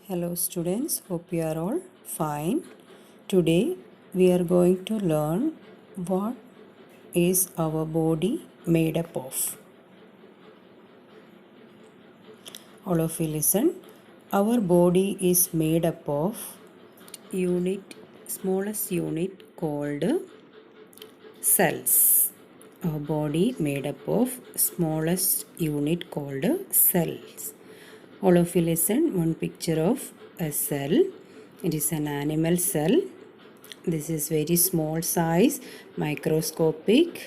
Hello students, hope you are all fine. Today we are going to learn what is our body made up of. All of you listen. Our body is made up of smallest unit called cells. Our body made up of smallest unit called cells. All of you listen, one picture of a cell. It is an animal cell. This is very small size, microscopic.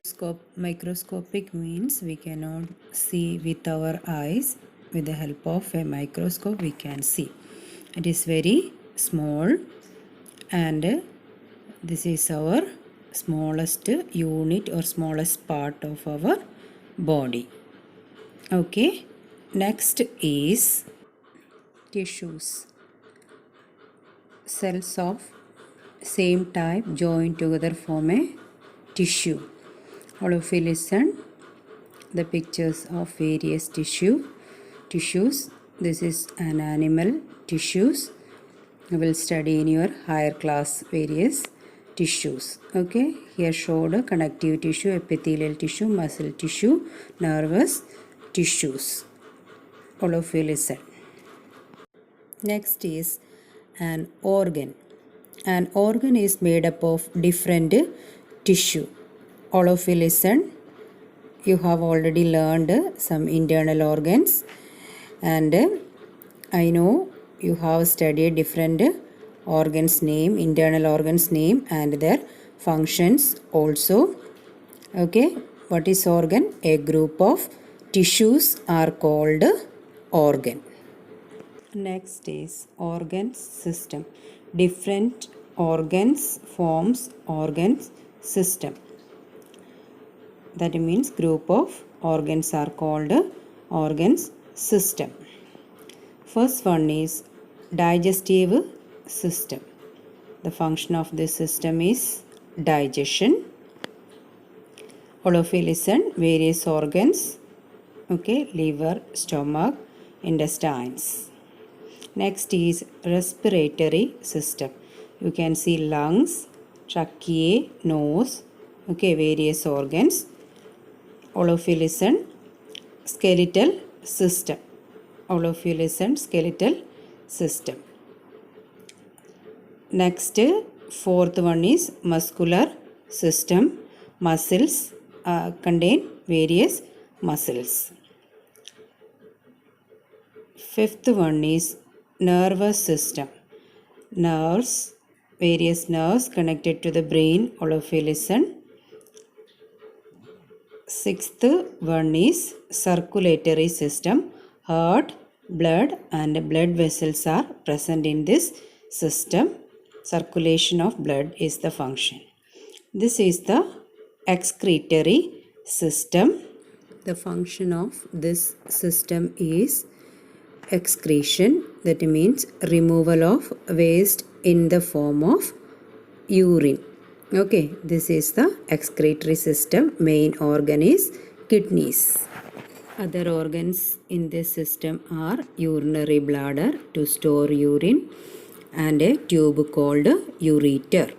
Microscopic means we cannot see with our eyes. With the help of a microscope we can see. It is very small and this is our smallest unit or smallest part of our body. Okay. Next is tissues. Cells of same type joined together form a tissue. All of you listen. The pictures of various tissues. This is an animal tissues. You will study in your higher class various tissues. Okay. Here showed connective tissue, epithelial tissue, muscle tissue, nervous tissues. All of you listen. Next is an organ. An organ is made up of different tissue. All of you listen. You have already learned some internal organs and I know you have studied different organs name, internal organs name and their functions also. Okay. What is organ? A group of tissues are called organ. Next is organ system. Different organs forms organ system. That means group of organs are called organs system. First one is digestive system. The function of this system is digestion. All of you listen. Various organs. Okay, liver, stomach, intestines. Next is respiratory system. You can see lungs, trachea, nose, okay, various organs. All of you listen. Skeletal system. All of you listen. Skeletal system. Next, fourth one is muscular system. Muscles contain various muscles. Fifth one is nervous system. Nerves, various nerves connected to the brain. All of you listen. Sixth one is circulatory system. Heart, blood and blood vessels are present in this system. Circulation of blood is the function. This is the excretory system. The function of this system is excretion, that means removal of waste in the form of urine. Okay, this is the excretory system. Main organ is kidneys. Other organs in this system are urinary bladder to store urine and a tube called ureter.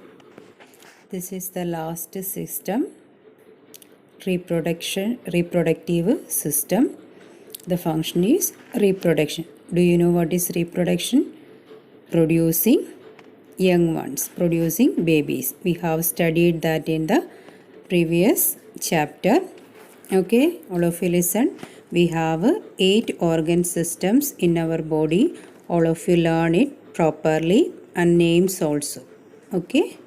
This is the last system, reproductive system. The function is reproduction. Do you know what is reproduction? Producing young ones, producing babies. We have studied that in the previous chapter. Okay, all of you listen. We have 8 organ systems in our body. All of you learn it properly and names also. Okay.